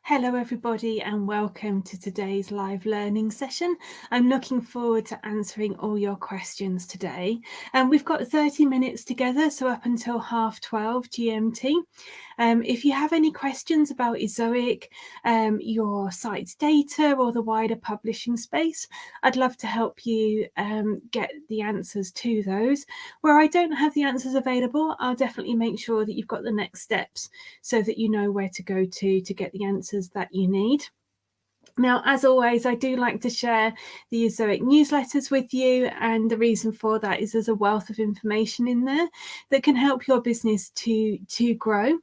Hello everybody and welcome to today's live learning session. I'm looking forward to answering all your questions today. And we've got 30 minutes together, so up until 12:30 GMT. If you have any questions about Ezoic, your site's data or the wider publishing space, I'd love to help you get the answers to those. Where I don't have the answers available, I'll definitely make sure that you've got the next steps so that you know where to go to get the answers that you need. Now, as always, I do like to share the Ezoic newsletters with you, and the reason for that is there's a wealth of information in there that can help your business to grow.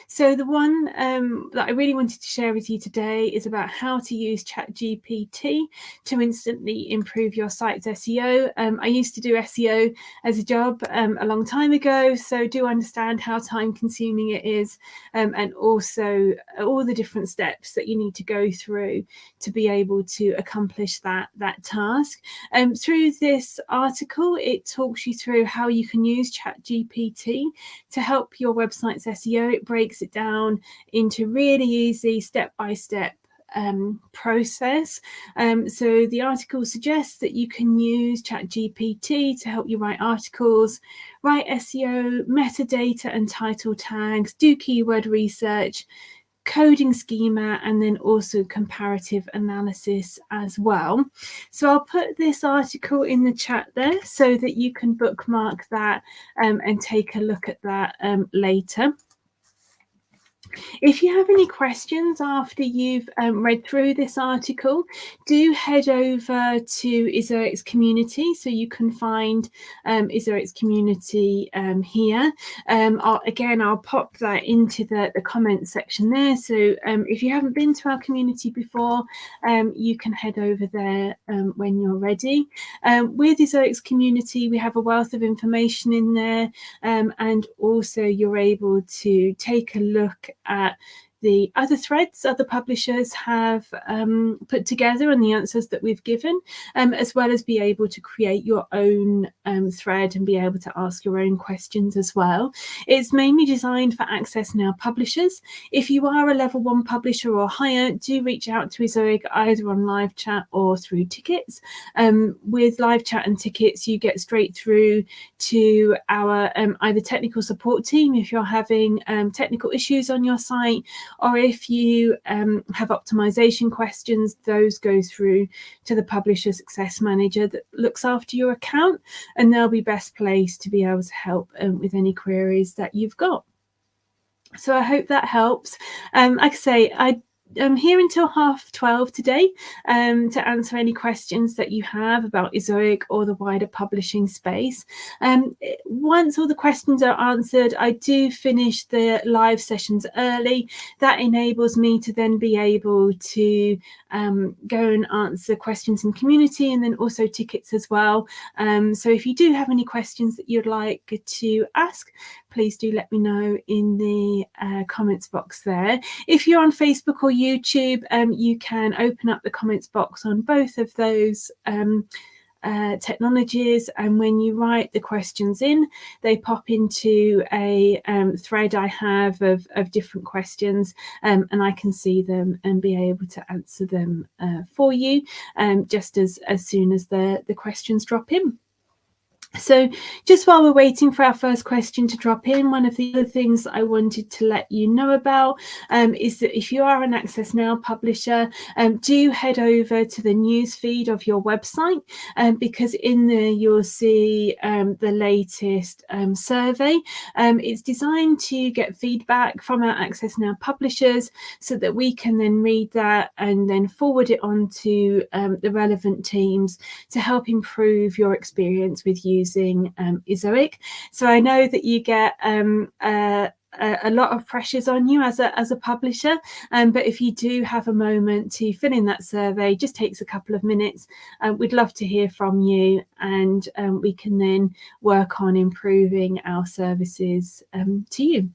So the one that I really wanted to share with you today is about how to use ChatGPT to instantly improve your site's SEO. I used to do SEO as a job a long time ago, so do understand how time consuming it is, and also all the different steps that you need to go through to be able to accomplish that task. Through this article, it talks you through how you can use ChatGPT to help your website's SEO. It breaks it down into really easy step-by-step process. So the article suggests that you can use ChatGPT to help you write articles, write SEO, metadata and title tags, do keyword research, coding schema, and then also comparative analysis as well. So I'll put this article in the chat there so that you can bookmark that and take a look at that later. If you have any questions after you've read through this article, do head over to Ezoic's community. So you can find Ezoic's community here. I'll pop that into the comments section there. So if you haven't been to our community before, you can head over there when you're ready. With Ezoic's community, we have a wealth of information in there, and also you're able to take a look at the other threads other publishers have put together and the answers that we've given, as well as be able to create your own thread and be able to ask your own questions as well. It's mainly designed for Access Now publishers. If you are a level 1 publisher or higher, do reach out to Ezoic either on live chat or through tickets. With live chat and tickets, you get straight through to our either technical support team if you're having technical issues on your site, or if you have optimization questions, those go through to the publisher success manager that looks after your account, and they'll be best placed to be able to help with any queries that you've got. So I hope that helps. Like I say, I'm here until 12:30 today to answer any questions that you have about Ezoic or the wider publishing space. Once all the questions are answered, I do finish the live sessions early. That enables me to then be able to go and answer questions in community and then also tickets as well. So if you do have any questions that you'd like to ask, please do let me know in the comments box there. If you're on Facebook or YouTube, you can open up the comments box on both of those technologies, and when you write the questions in, they pop into a thread I have of different questions, and I can see them and be able to answer them for you just as soon as the questions drop in. So just while we're waiting for our first question to drop in, one of the other things I wanted to let you know about is that if you are an Access Now publisher, do head over to the news feed of your website, because in there you'll see the latest survey. It's designed to get feedback from our Access Now publishers so that we can then read that and then forward it on to the relevant teams to help improve your experience with using Ezoic. So I know that you get a lot of pressures on you as a publisher, but if you do have a moment to fill in that survey, just takes a couple of minutes. We'd love to hear from you, and we can then work on improving our services to you.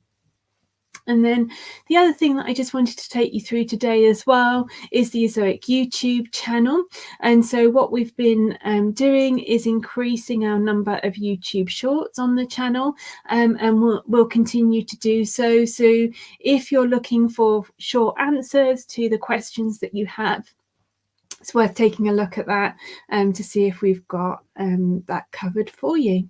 And then the other thing that I just wanted to take you through today as well is the Ezoic YouTube channel. And so what we've been doing is increasing our number of YouTube shorts on the channel, and we'll continue to do so. So if you're looking for short answers to the questions that you have, it's worth taking a look at that to see if we've got that covered for you.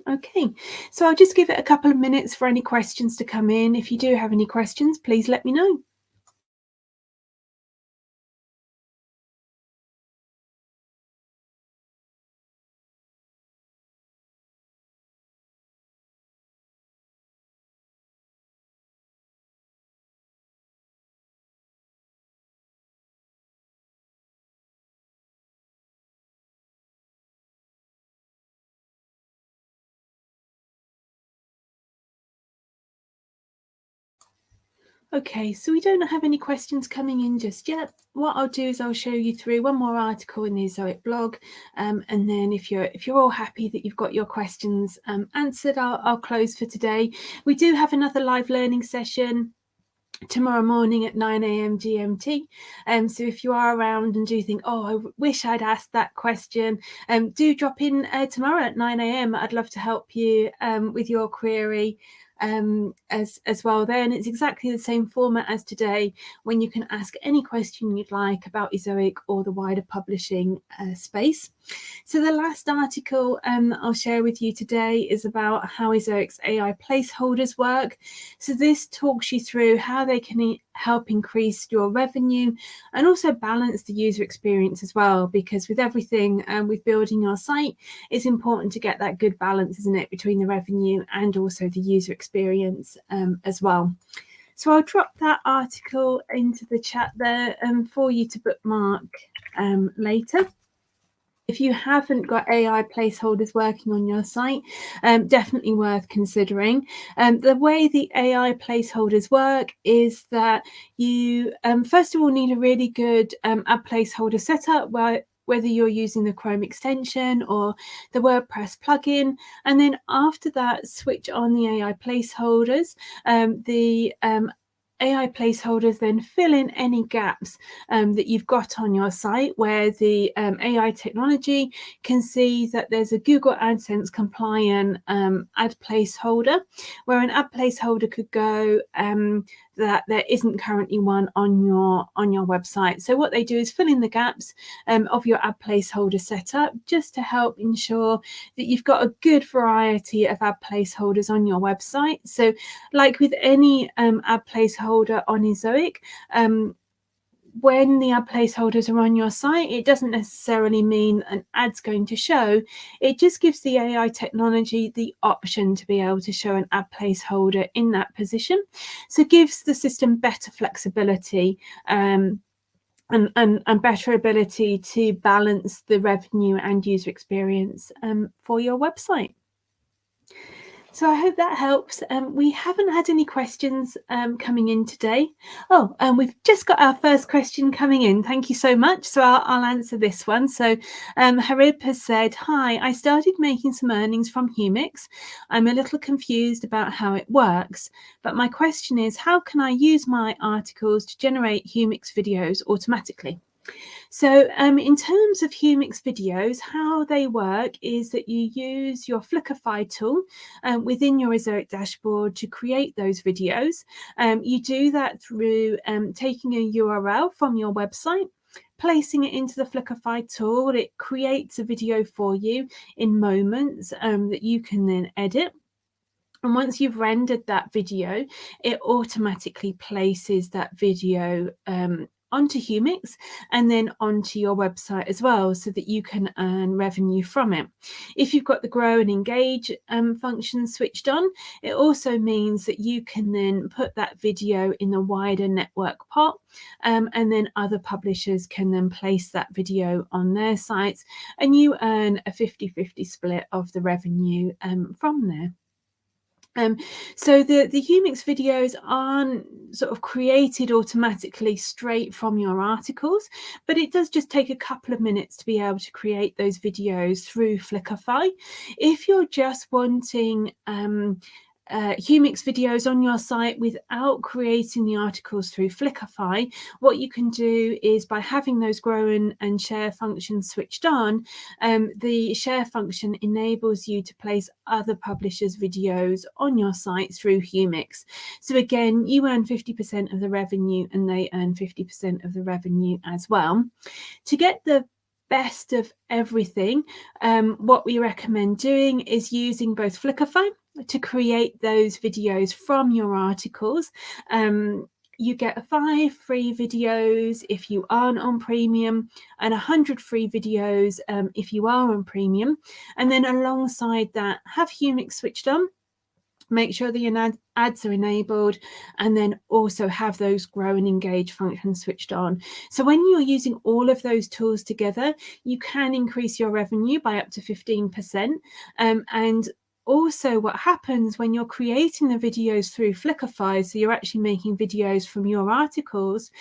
Okay, so I'll just give it a couple of minutes for any questions to come in. If you do have any questions, please let me know. Okay, so we don't have any questions coming in just yet. What I'll do is I'll show you through one more article in the Ezoic blog, and then if you're all happy that you've got your questions answered, I'll close for today. We do have another live learning session tomorrow morning at 9 a.m. GMT. So if you are around and do think, oh, I wish I'd asked that question, do drop in tomorrow at 9 a.m. I'd love to help you with your query as well there. And it's exactly the same format as today, when you can ask any question you'd like about Ezoic or the wider publishing space. So the last article I'll share with you today is about how Ezoic's AI placeholders work. So this talks you through how they can help increase your revenue and also balance the user experience as well, because with everything with building your site, it's important to get that good balance, isn't it, between the revenue and also the user experience as well. So I'll drop that article into the chat there for you to bookmark later. If you haven't got AI placeholders working on your site, definitely worth considering. The way the AI placeholders work is that you first of all need a really good ad placeholder setup, whether you're using the Chrome extension or the WordPress plugin. And then after that, switch on the AI placeholders. The AI placeholders then fill in any gaps that you've got on your site where the AI technology can see that there's a Google AdSense compliant ad placeholder, where an ad placeholder could go that there isn't currently one on your website. So what they do is fill in the gaps of your ad placeholder setup, just to help ensure that you've got a good variety of ad placeholders on your website. So like with any ad placeholder on Ezoic, when the ad placeholders are on your site, it doesn't necessarily mean an ad's going to show. It just gives the AI technology the option to be able to show an ad placeholder in that position. So it gives the system better flexibility and better ability to balance the revenue and user experience for your website. So I hope that helps. We haven't had any questions coming in today. Oh, and we've just got our first question coming in. Thank you so much. So I'll answer this one. So Harib has said, hi, I started making some earnings from Humix. I'm a little confused about how it works, but my question is, how can I use my articles to generate Humix videos automatically? So in terms of Humix videos, how they work is that you use your FlickerFi tool within your Ezoic dashboard to create those videos. You do that through taking a URL from your website, placing it into the FlickerFi tool. It creates a video for you in moments that you can then edit. And once you've rendered that video, it automatically places that video onto Humix and then onto your website as well, so that you can earn revenue from it. If you've got the grow and engage function switched on, it also means that you can then put that video in the wider network pot, and then other publishers can then place that video on their sites, and you earn a 50-50 split of the revenue from there. So the Humix videos aren't sort of created automatically straight from your articles, but it does just take a couple of minutes to be able to create those videos through FlickerFi. If you're just wanting Humix videos on your site without creating the articles through FlickerFi, what you can do is, by having those grow and share functions switched on, the share function enables you to place other publishers' videos on your site through Humix. So again, you earn 50% of the revenue and they earn 50% of the revenue as well. To get the best of everything, what we recommend doing is using both FlickerFi to create those videos from your articles. You get 5 free videos if you aren't on premium, and 100 free videos if you are on premium. And then alongside that, have Humix switched on. Make sure that your ads are enabled, and then also have those grow and engage functions switched on. So when you're using all of those tools together, you can increase your revenue by up to 15%. And also what happens when you're creating the videos through FlickerFi, so you're actually making videos from your articles,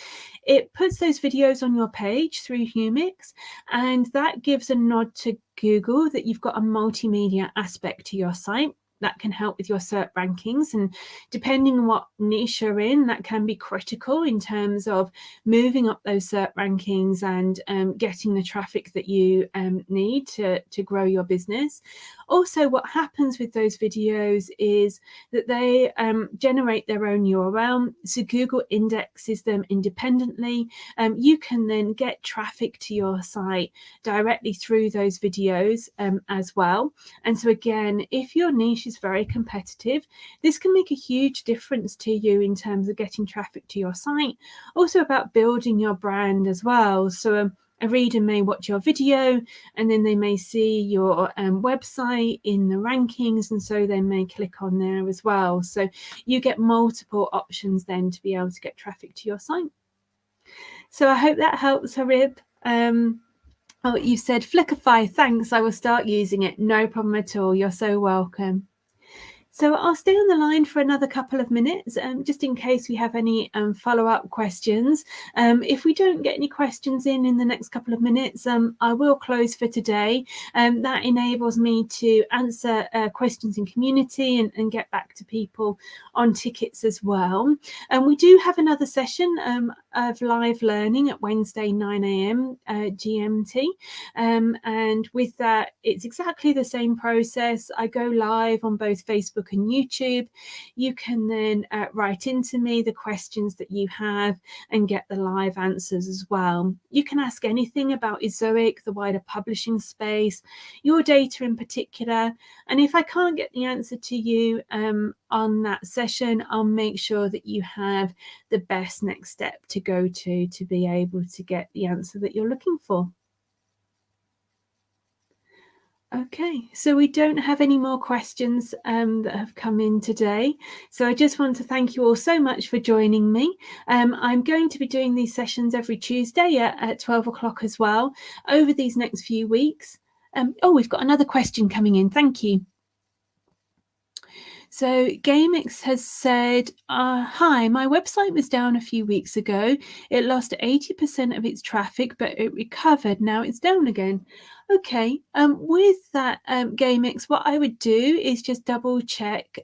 it puts those videos on your page through Humix, and that gives a nod to Google that you've got a multimedia aspect to your site. That can help with your SERP rankings, and depending on what niche you're in, that can be critical in terms of moving up those SERP rankings and getting the traffic that you need to grow your business. Also, what happens with those videos is that they generate their own URL, so Google indexes them independently. You can then get traffic to your site directly through those videos as well. And so again, if your niche is very competitive, this can make a huge difference to you in terms of getting traffic to your site. Also about building your brand as well. So a reader may watch your video and then they may see your website in the rankings, and so they may click on there as well. So you get multiple options then to be able to get traffic to your site. So I hope that helps, Harib. Oh, you said FlickerFi, thanks, I will start using it. No problem at all, you're so welcome. So I'll stay on the line for another couple of minutes, just in case we have any follow-up questions. If we don't get any questions in the next couple of minutes, I will close for today. That enables me to answer questions in community and get back to people on tickets as well. And we do have another session of live learning at Wednesday 9 a.m. GMT. And with that, it's exactly the same process. I go live on both Facebook and YouTube. You can then write into me the questions that you have and get the live answers as well. You can ask anything about Ezoic, the wider publishing space, your data in particular. And if I can't get the answer to you on that session, I'll make sure that you have the best next step to go to be able to get the answer that you're looking for. Okay, so we don't have any more questions that have come in today. So I just want to thank you all so much for joining me. I'm going to be doing these sessions every Tuesday at 12 o'clock as well over these next few weeks. Oh, we've got another question coming in. Thank you. So GameX has said, hi, my website was down a few weeks ago. It lost 80% of its traffic, but it recovered. Now it's down again. Okay, with that, GameX, what I would do is just double check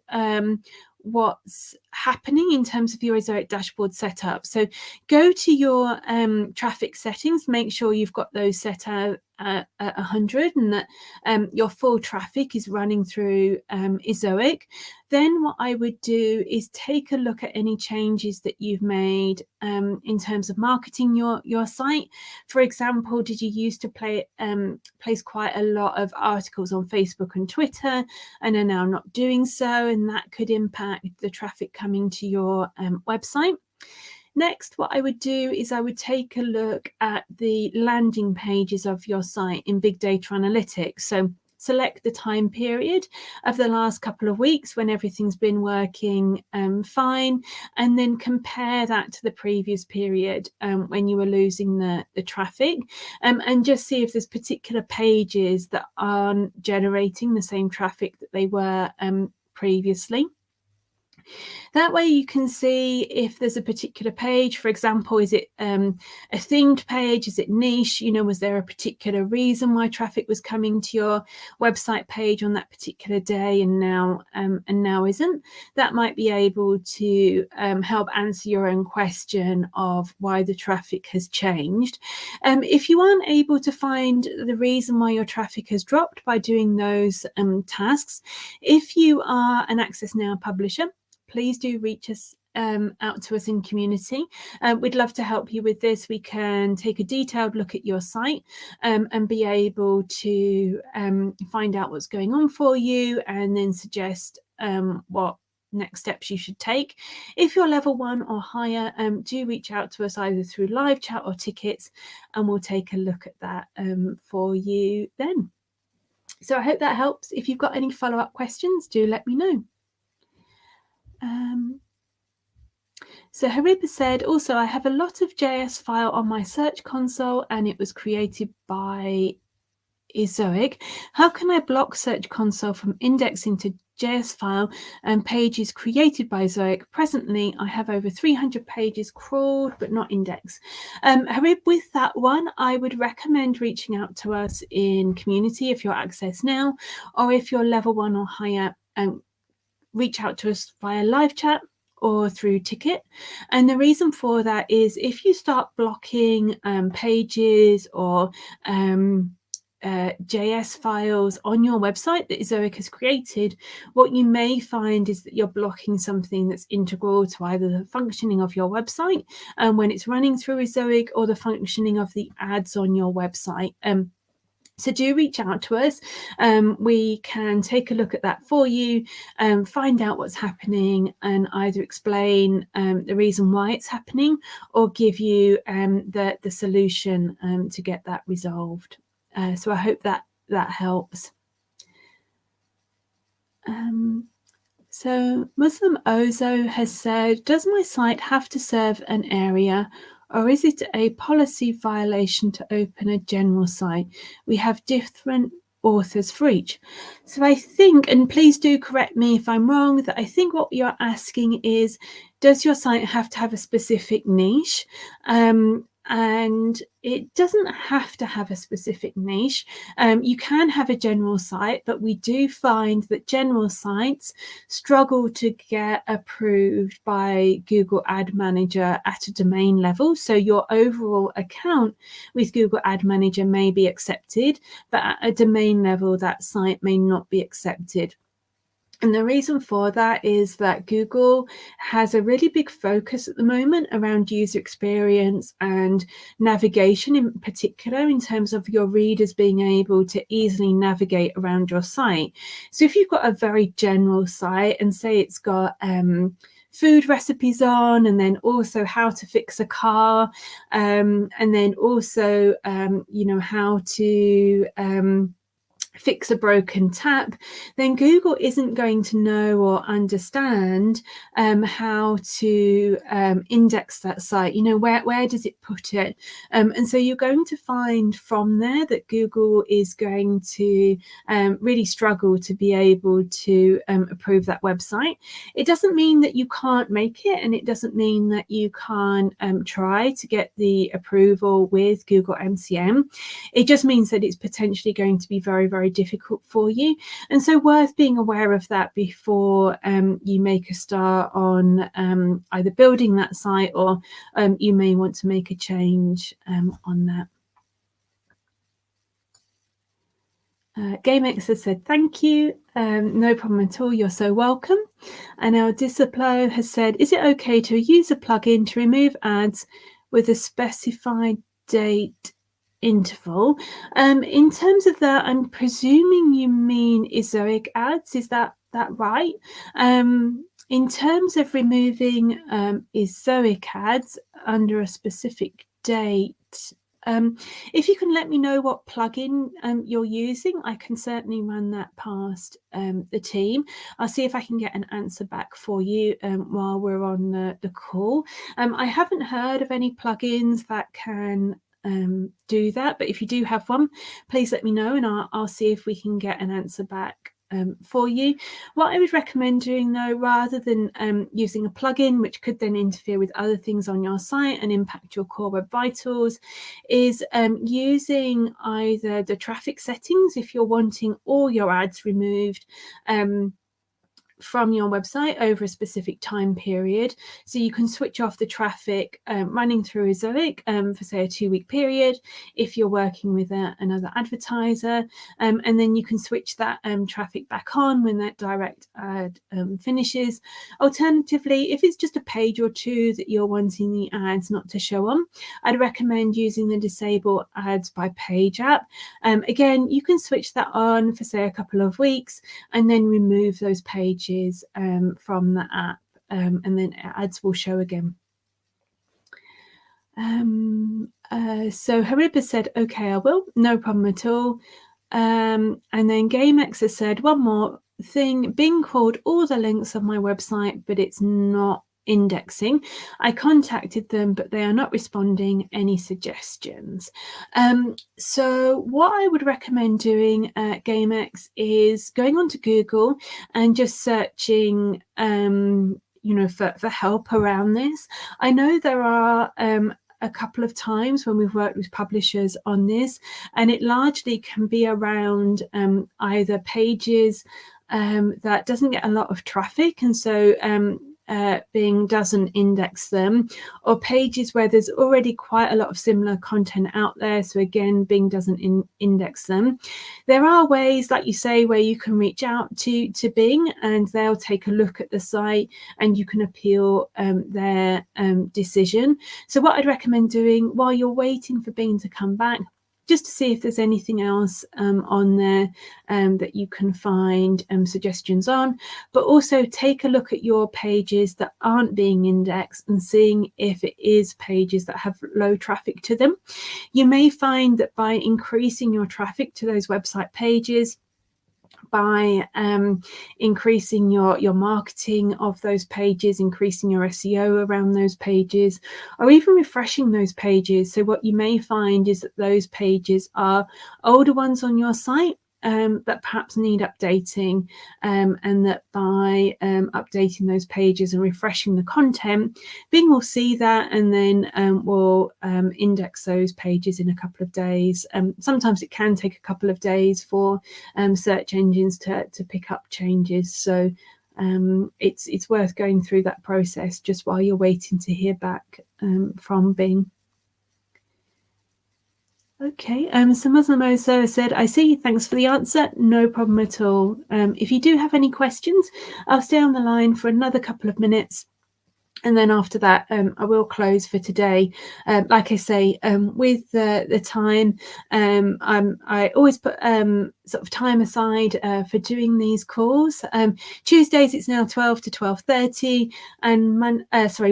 what's happening in terms of your Ezoic dashboard setup. So go to your traffic settings, make sure you've got those set out at 100 and that your full traffic is running through Ezoic. Then what I would do is take a look at any changes that you've made in terms of marketing your site. For example, did you used to place quite a lot of articles on Facebook and Twitter and are now not doing so, and that could impact the traffic coming to your website. Next, what I would do is I would take a look at the landing pages of your site in Big Data Analytics. So select the time period of the last couple of weeks when everything's been working fine, and then compare that to the previous period when you were losing the traffic, and just see if there's particular pages that aren't generating the same traffic that they were previously. That way you can see if there's a particular page, for example, is it a themed page? Is it niche? You know, was there a particular reason why traffic was coming to your website page on that particular day and now isn't? That might be able to help answer your own question of why the traffic has changed. If you aren't able to find the reason why your traffic has dropped by doing those tasks, if you are an Access Now publisher, please do reach us out to us in community. We'd love to help you with this. We can take a detailed look at your site and be able to find out what's going on for you and then suggest what next steps you should take. If you're level 1 or higher, do reach out to us either through live chat or tickets, and we'll take a look at that for you then. So I hope that helps. If you've got any follow-up questions, do let me know. So Hariba said, also, I have a lot of JS file on my search console and it was created by Ezoic. How can I block Search Console from indexing to JS file and pages created by Ezoic? Presently, I have over 300 pages crawled but not indexed. Harib, with that one, I would recommend reaching out to us in community if you're Access Now, or if you're level 1 or higher, reach out to us via live chat or through ticket. And the reason for that is if you start blocking pages or JS files on your website that Ezoic has created, what you may find is that you're blocking something that's integral to either the functioning of your website when it's running through Ezoic, or the functioning of the ads on your website. So do reach out to us. We can take a look at that for you, find out what's happening, and either explain the reason why it's happening or give you the solution to get that resolved. So I hope that helps. So Muslim Ozo has said, does my site have to serve an area, or is it a policy violation to open a general site? We have different authors for each. So I think, and please do correct me if I'm wrong, that I think what you're asking is, does your site have to have a specific niche? And it doesn't have to have a specific niche. You can have a general site, but we do find that general sites struggle to get approved by Google Ad Manager at a domain level. So your overall account with Google Ad Manager may be accepted, but at a domain level, that site may not be accepted. And the reason for that is that Google has a really big focus at the moment around user experience and navigation in particular, in terms of your readers being able to easily navigate around your site. So if you've got a very general site and say it's got food recipes on, and then also how to fix a car, and then also, how to fix a broken tap, then Google isn't going to know or understand how to index that site. Where does it put it? And so you're going to find from there that Google is going to really struggle to be able to approve that website. It doesn't mean that you can't make it, and it doesn't mean that you can't try to get the approval with Google MCM. It just means that it's potentially going to be very, very difficult for you, and so worth being aware of that before you make a start on either building that site, or you may want to make a change on that. GameX has said thank you. No problem at all, you're so welcome. And our Disciplo has said, is it okay to use a plugin to remove ads with a specified date interval? In terms of that, I'm presuming you mean Ezoic ads. Is that right? In terms of removing Ezoic ads under a specific date, if you can let me know what plugin you're using, I can certainly run that past the team. I'll see if I can get an answer back for you while we're on the call. I haven't heard of any plugins that can do that, but if you do have one, please let me know, and I'll see if we can get an answer back for you. What I would recommend doing though, rather than using a plugin which could then interfere with other things on your site and impact your core web vitals, is using either the traffic settings if you're wanting all your ads removed from your website over a specific time period. So you can switch off the traffic running through Zoic for say a 2-week period if you're working with another advertiser, and then you can switch that traffic back on when that direct ad finishes. Alternatively, if it's just a page or two that you're wanting the ads not to show on, I'd recommend using the disable ads by page app. Again, you can switch that on for say a couple of weeks and then remove those pages from the app, and then ads will show again. So Hariba said, okay, I will, no problem at all. And then GameX has said, one more thing, Bing called all the links of my website, but it's not indexing. I contacted them, but they are not responding. Any suggestions? So what I would recommend doing at GameX is going onto Google and just searching for help around this. I know there are a couple of times when we've worked with publishers on this, and it largely can be around either pages that doesn't get a lot of traffic, and so Bing doesn't index them, or pages where there's already quite a lot of similar content out there, so again Bing doesn't index them. There are ways, like you say, where you can reach out to Bing and they'll take a look at the site and you can appeal their decision. So what I'd recommend doing while you're waiting for Bing to come back, just to see if there's anything else on there that you can find suggestions on, but also take a look at your pages that aren't being indexed and seeing if it is pages that have low traffic to them. You may find that by increasing your traffic to those website pages, by increasing your marketing of those pages, increasing your SEO around those pages, or even refreshing those pages. So what you may find is that those pages are older ones on your site that perhaps need updating, and that by updating those pages and refreshing the content, Bing will see that and then will index those pages in a couple of days. Sometimes it can take a couple of days for search engines to pick up changes. So it's worth going through that process just while you're waiting to hear back from Bing. Okay, so Muslim Oso said, I see, thanks for the answer, no problem at all. If you do have any questions, I'll stay on the line for another couple of minutes. And then after that, I will close for today. Like I say, with the time, I always put sort of time aside for doing these calls. Tuesdays, it's now 12 to 12:30, and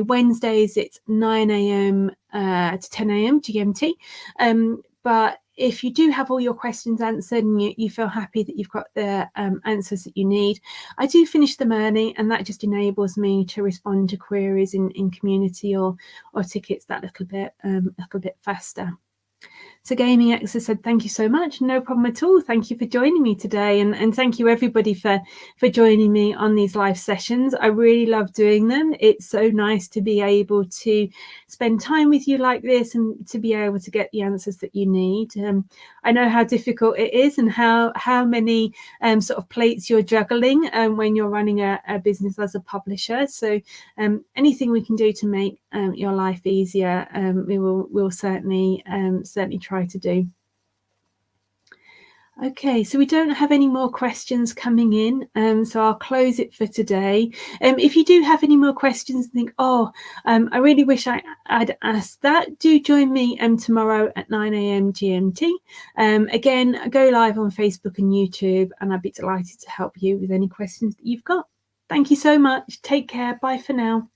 Wednesdays, it's 9 a.m. To 10 a.m. GMT. But if you do have all your questions answered and you feel happy that you've got the answers that you need, I do finish them early, and that just enables me to respond to queries in community or tickets that little bit faster. So Gaming X has said, thank you so much. No problem at all. Thank you for joining me today. And thank you everybody for joining me on these live sessions. I really love doing them. It's so nice to be able to spend time with you like this and to be able to get the answers that you need. I know how difficult it is and how many sort of plates you're juggling when you're running a business as a publisher. So anything we can do to make your life easier, we'll certainly try to do. Okay, so we don't have any more questions coming in, so I'll close it for today. If you do have any more questions and think, I really wish I'd asked that, do join me tomorrow at 9 a.m. GMT. Again, go live on Facebook and YouTube, and I'd be delighted to help you with any questions that you've got. Thank you so much. Take care. Bye for now.